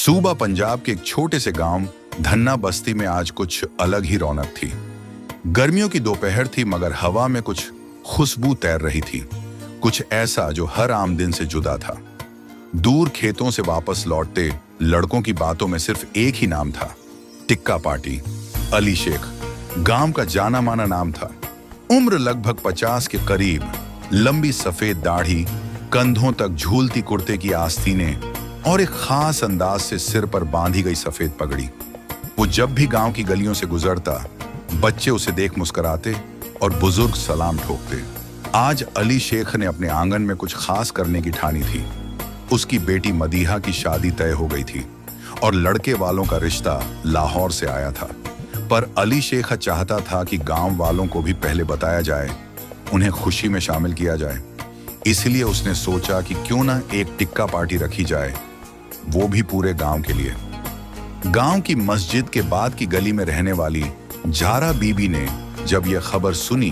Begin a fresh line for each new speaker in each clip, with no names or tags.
सूबा पंजाब के एक छोटे से गांव धन्ना बस्ती में आज कुछ अलग ही रौनक थी। गर्मियों की दोपहर थी मगर हवा में कुछ खुशबू तैर रही थी, कुछ ऐसा जो हर आम दिन से जुदा था। दूर खेतों से वापस लौटते लड़कों की बातों में सिर्फ एक ही नाम था, टिक्का पार्टी। अली शेख गांव का जाना माना नाम था। उम्र लगभग 50 के करीब, लंबी सफेद दाढ़ी, कंधों तक झूलती कुर्ते की आस्तीनें और एक खास अंदाज से सिर पर बांधी गई सफेद पगड़ी। वो जब भी गांव की गलियों से गुजरता, बच्चे उसे देख मुस्कुराते और बुजुर्ग सलाम ठोकते। आज अली शेख ने अपने आंगन में कुछ खास करने की ठानी थी। उसकी बेटी मदीहा की शादी तय हो गई थी और लड़के वालों का रिश्ता लाहौर से आया था। पर अली शेख चाहता था कि गांव वालों को भी पहले बताया जाए, उन्हें खुशी में शामिल किया जाए। इसलिए उसने सोचा कि क्यों ना एक टिक्का पार्टी रखी जाए, वो भी पूरे गांव के लिए। गांव की मस्जिद के बाद की गली में रहने वाली जारा बीबी ने जब यह खबर सुनी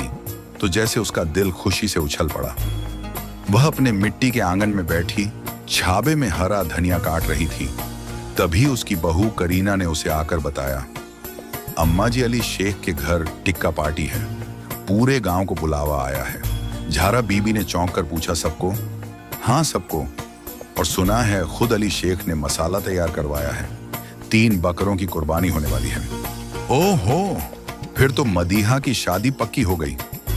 तो जैसे उसका दिल खुशी से उछल पड़ा। वह अपने मिट्टी के आंगन में बैठी छाबे में हरा धनिया काट रही थी। तभी उसकी बहू करीना ने उसे आकर बताया, अम्मा जी, अली शेख के घर टिक्का पार्टी है, पूरे गांव को बुलावा आया है। जारा बीबी ने चौंक कर पूछा, सबको? हाँ, सबको। और सुना है खुद अली शेख ने मसाला तैयार करवाया है, 3 बकरों की कुर्बानी होने वाली है। ओहो, फिर तो मदीहा की शादी पक्की हो गई,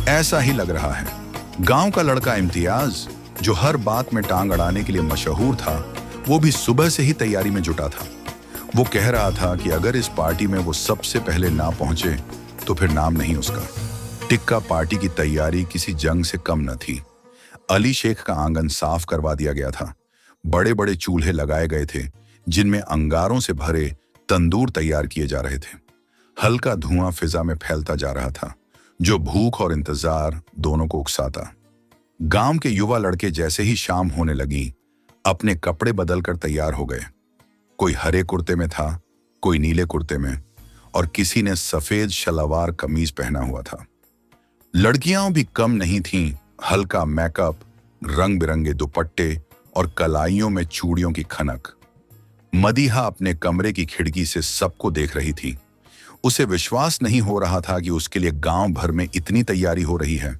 ऐसा ही लग रहा है। गांव का लड़का इम्तियाज, जो हर बात में टांग अड़ाने के लिए मशहूर था, वो भी सुबह से ही तैयारी में जुटा था। वो कह रहा था कि अगर इस पार्टी में वो सबसे पहले ना पहुंचे तो फिर नाम नहीं उसका। टिक्का पार्टी की तैयारी किसी जंग से कम न थी। अली शेख का आंगन साफ करवा दिया गया था। बड़े बड़े चूल्हे लगाए गए थे जिनमें अंगारों से भरे तंदूर तैयार किए जा रहे थे। हल्का धुआं फिजा में फैलता जा रहा था, जो भूख और इंतजार दोनों को उकसाता। गांव के युवा लड़के जैसे ही शाम होने लगी, अपने कपड़े बदलकर तैयार हो गए। कोई हरे कुर्ते में था, कोई नीले कुर्ते में, और किसी ने सफेद शलवार कमीज पहना हुआ था। लड़कियां भी कम नहीं थीं, हल्का मेकअप, रंग बिरंगे दुपट्टे और कलाइयों में चूड़ियों की खनक। मदीहा अपने कमरे की खिड़की से सबको देख रही थी। उसे विश्वास नहीं हो रहा था कि उसके लिए गांव भर में इतनी तैयारी हो रही है।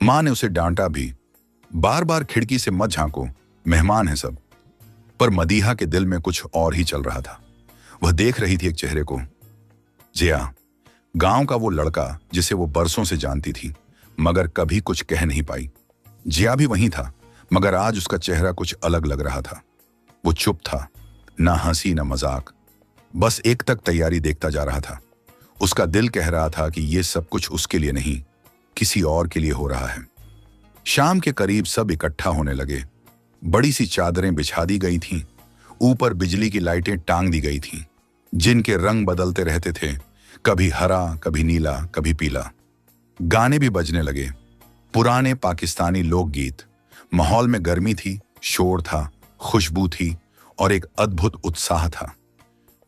मां ने उसे डांटा भी, बार बार खिड़की से मत झांको, मेहमान है सब। पर मदीहा के दिल में कुछ और ही चल रहा था। वह देख रही थी एक चेहरे को, जिया, गांव का वो लड़का जिसे वो बरसों से जानती थी मगर कभी कुछ कह नहीं पाई। जिया भी वहीं था, मगर आज उसका चेहरा कुछ अलग लग रहा था। वो चुप था, ना हंसी ना मजाक, बस एक तक तैयारी देखता जा रहा था। उसका दिल कह रहा था कि ये सब कुछ उसके लिए नहीं, किसी और के लिए हो रहा है। शाम के करीब सब इकट्ठा होने लगे। बड़ी सी चादरें बिछा दी गई थीं, ऊपर बिजली की लाइटें टांग दी गई थीं, जिनके रंग बदलते रहते थे, कभी हरा, कभी नीला, कभी पीला। गाने भी बजने लगे, पुराने पाकिस्तानी लोकगीत। माहौल में गर्मी थी, शोर था, खुशबू थी और एक अद्भुत उत्साह था।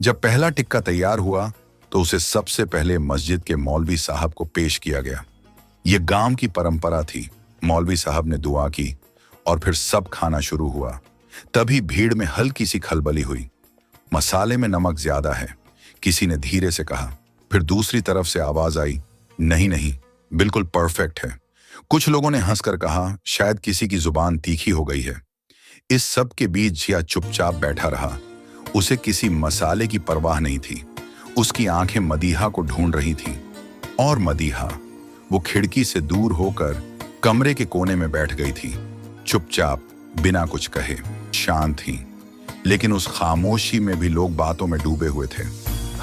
जब पहला टिक्का तैयार हुआ तो उसे सबसे पहले मस्जिद के मौलवी साहब को पेश किया गया। ये गांव की परंपरा थी। मौलवी साहब ने दुआ की और फिर सब खाना शुरू हुआ। तभी भीड़ में हल्की सी खलबली हुई। मसाले में नमक ज्यादा है, किसी ने धीरे से कहा। फिर दूसरी तरफ से आवाज आई, नहीं नहीं, बिल्कुल परफेक्ट है। कुछ लोगों ने हंसकर कहा, शायद किसी की जुबान तीखी हो गई है। इस सब के बीच जिया चुपचाप बैठा रहा। उसे किसी मसाले की परवाह नहीं थी। उसकी आंखें मदीहा को ढूंढ रही थीं। और मदीहा, वो खिड़की से दूर होकर कमरे के कोने में बैठ गई थी, चुपचाप, बिना कुछ कहे, शांत थी। लेकिन उस खामोशी में भी लोग बातों में डूबे हुए थे।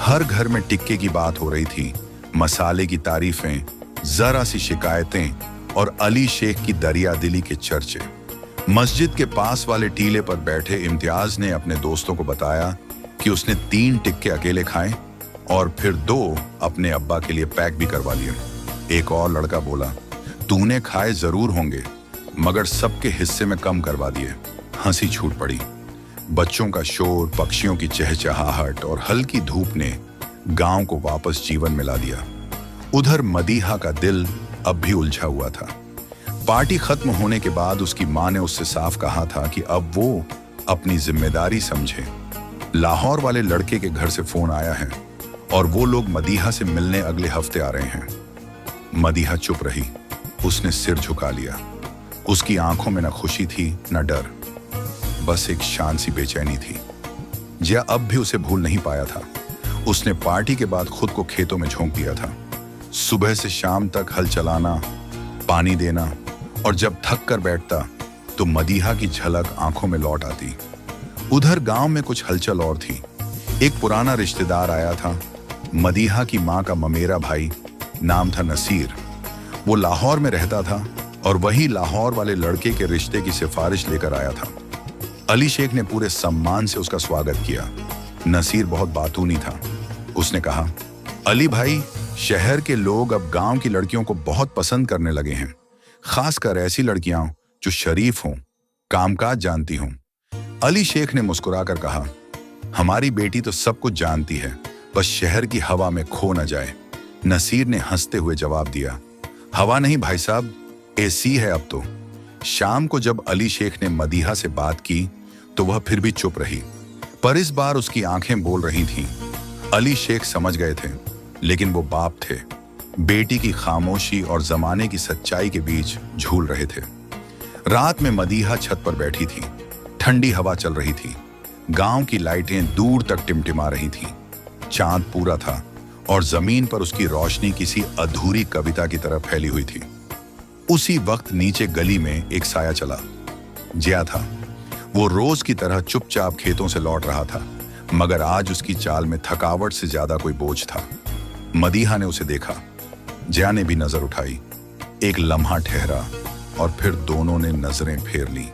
हर घर में टिक्के की बात हो रही थी, मसाले की तारीफें, जरा सी शिकायतें और अली शेख की दरिया दिली के चर्चे। मस्जिद के पास वाले टीले पर बैठे इम्तियाज ने अपने दोस्तों को बताया कि उसने 3 टिक्के अकेले खाए और फिर 2 अपने अब्बा के लिए पैक भी करवा लिए। एक और लड़का बोला, तूने खाए जरूर होंगे मगर सबके हिस्से में कम करवा दिए। हंसी छूट पड़ी। बच्चों का शोर, पक्षियों की चहचहाहट और हल्की धूप ने गांव को वापस जीवन में ला दिया। उधर मदीहा का दिल अब भी उलझा हुआ था। पार्टी खत्म होने के बाद उसकी मां ने उससे साफ कहा था कि अब वो अपनी जिम्मेदारी समझे। लाहौर वाले लड़के के घर से फोन आया है और वो लोग मदीहा से मिलने अगले हफ्ते आ रहे हैं। मदीहा चुप रही, उसने सिर झुका लिया। उसकी आंखों में न खुशी थी न डर, बस एक शांत सी बेचैनी थी। जिया अब भी उसे भूल नहीं पाया था। उसने पार्टी के बाद खुद को खेतों में झोंक दिया था। सुबह से शाम तक हल चलाना, पानी देना, और जब थक कर बैठता तो मदीहा की झलक आंखों में लौट आती। उधर गांव में कुछ हलचल और थी। एक पुराना रिश्तेदार आया था, मदीहा की मां का ममेरा भाई, नाम था नसीर। वो लाहौर में रहता था और वही लाहौर वाले लड़के के रिश्ते की सिफारिश लेकर आया था। अली शेख ने पूरे सम्मान से उसका स्वागत किया। नसीर बहुत बातूनी था। उसने कहा, अली भाई, शहर के लोग अब गांव की लड़कियों को बहुत पसंद करने लगे हैं, खासकर ऐसी लड़कियां जो शरीफ हों, कामकाज जानती हों। अली शेख ने मुस्कुराकर कहा, हमारी बेटी तो सब कुछ जानती है, बस शहर की हवा में खो न जाए। नसीर ने हंसते हुए जवाब दिया, हवा नहीं भाई साहब, एसी है अब तो। शाम को जब अली शेख ने मदीहा से बात की तो वह फिर भी चुप रही, पर इस बार उसकी आंखें बोल रही थीं। अली शेख समझ गए थे, लेकिन वो बाप थे। बेटी की खामोशी और जमाने की सच्चाई के बीच झूल रहे थे। रात में मदीहा छत पर बैठी थी। ठंडी हवा चल रही थी। गांव की लाइटें दूर तक टिमटिमा रही थीं। चांद पूरा था और जमीन पर उसकी रोशनी किसी अधूरी कविता की तरह फैली हुई थी। उसी वक्त नीचे गली में एक साया चला। जिया था। वो रोज की तरह चुपचाप खेतों से लौट रहा था, मगर आज उसकी चाल में थकावट से ज्यादा कोई बोझ था। मदीहा ने उसे देखा। जिया ने भी नजर उठाई। एक लम्हा ठहरा और फिर दोनों ने नजरें फेर ली।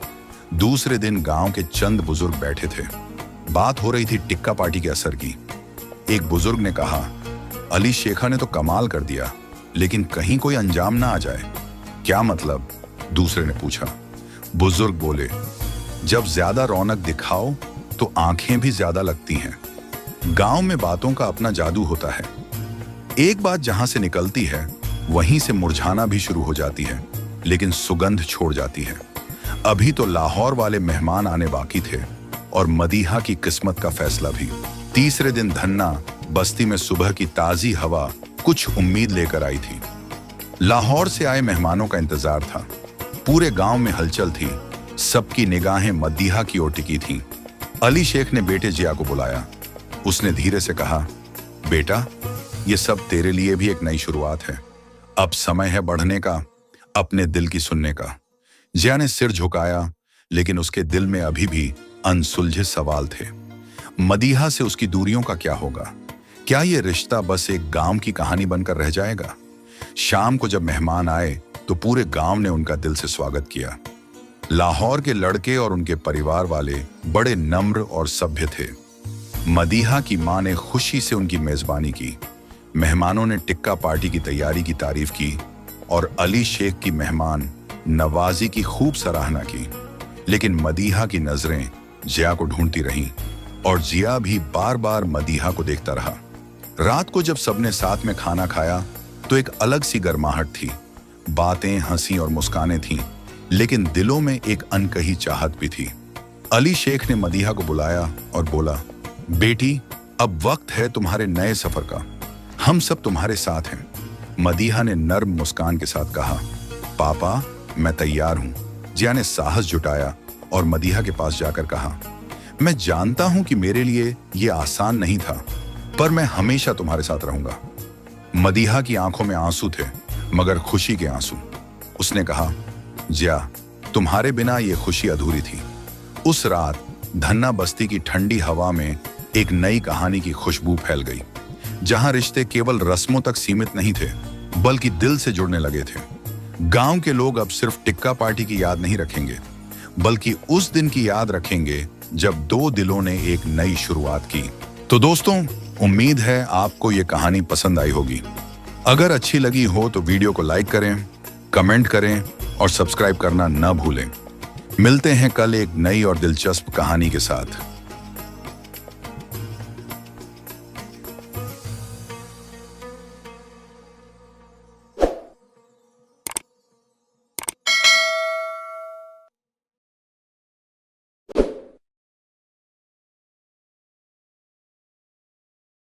दूसरे दिन गांव के चंद बुजुर्ग बैठे थे। बात हो रही थी टिक्का पार्टी के असर की। एक बुजुर्ग ने कहा, अली शेखा ने तो कमाल कर दिया, लेकिन कहीं कोई अंजाम ना आ जाए। क्या मतलब? दूसरे ने पूछा। बुजुर्ग बोले, जब ज्यादा रौनक दिखाओ तो आंखें भी ज्यादा लगती हैं। गांव में बातों का अपना जादू होता है। एक बात जहां से निकलती है वहीं से मुरझाना भी शुरू हो जाती है, लेकिन सुगंध छोड़ जाती है। अभी तो लाहौर वाले मेहमान आने बाकी थे और मदीहा की किस्मत का फैसला भी। तीसरे दिन धन्ना बस्ती में सुबह की ताजी हवा कुछ उम्मीद लेकर आई थी। लाहौर से आए मेहमानों का इंतजार था। पूरे गांव में हलचल थी। सबकी निगाहें मदीहा की ओर टिकी थीं। अली शेख ने बेटे जिया को बुलाया। उसने धीरे से कहा, बेटा, ये सब तेरे लिए भी एक नई शुरुआत है। अब समय है बढ़ने का, अपने दिल की सुनने का। जिया ने सिर झुकाया, लेकिन उसके दिल में अभी भी अनसुलझे सवाल थे। मदीहा से उसकी दूरियों का क्या होगा? क्या ये रिश्ता बस एक गांव की कहानी बनकर रह जाएगा? शाम को जब मेहमान आए तो पूरे गांव ने उनका दिल से स्वागत किया। लाहौर के लड़के और उनके परिवार वाले बड़े नम्र और सभ्य थे। मदीहा की मां ने खुशी से उनकी मेजबानी की। मेहमानों ने टिक्का पार्टी की तैयारी की तारीफ की और अली शेख की मेहमान नवाजी की खूब सराहना की। लेकिन मदीहा की नजरें जिया को ढूंढती रहीं और जिया भी बार बार मदीहा को देखता रहा। रात को जब सबने साथ में खाना खाया तो एक अलग सी गर्माहट थी। बातें, हंसी और मुस्कानें थीं, लेकिन दिलों में एक अनकही चाहत भी थी। अली शेख ने मदीहा को बुलाया और बोला, बेटी, अब वक्त है तुम्हारे नए सफर का। हम सब तुम्हारे साथ हैं। मदीहा ने नर्म मुस्कान के साथ कहा, पापा, मैं तैयार हूं। जिया ने साहस जुटाया और मदीहा के पास जाकर कहा, मैं जानता हूं कि मेरे लिए यह आसान नहीं था, पर मैं हमेशा तुम्हारे साथ रहूंगा। मदीहा की आंखों में आंसू थे, मगर खुशी के आंसू। उसने कहा, जिया, तुम्हारे बिना ये खुशी अधूरी थी। उस रात धन्ना बस्ती की ठंडी हवा में एक नई कहानी की खुशबू फैल गई, जहां रिश्ते केवल रस्मों तक सीमित नहीं थे, बल्कि दिल से जुड़ने लगे थे। गांव के लोग अब सिर्फ टिक्का पार्टी की याद नहीं रखेंगे, बल्कि उस दिन की याद रखेंगे जब दो दिलों ने एक नई शुरुआत की। तो दोस्तों, उम्मीद है आपको ये कहानी पसंद आई होगी। अगर अच्छी लगी हो तो वीडियो को लाइक करें, कमेंट करें और सब्सक्राइब करना न भूलें। मिलते हैं कल एक नई और दिलचस्प कहानी के साथ।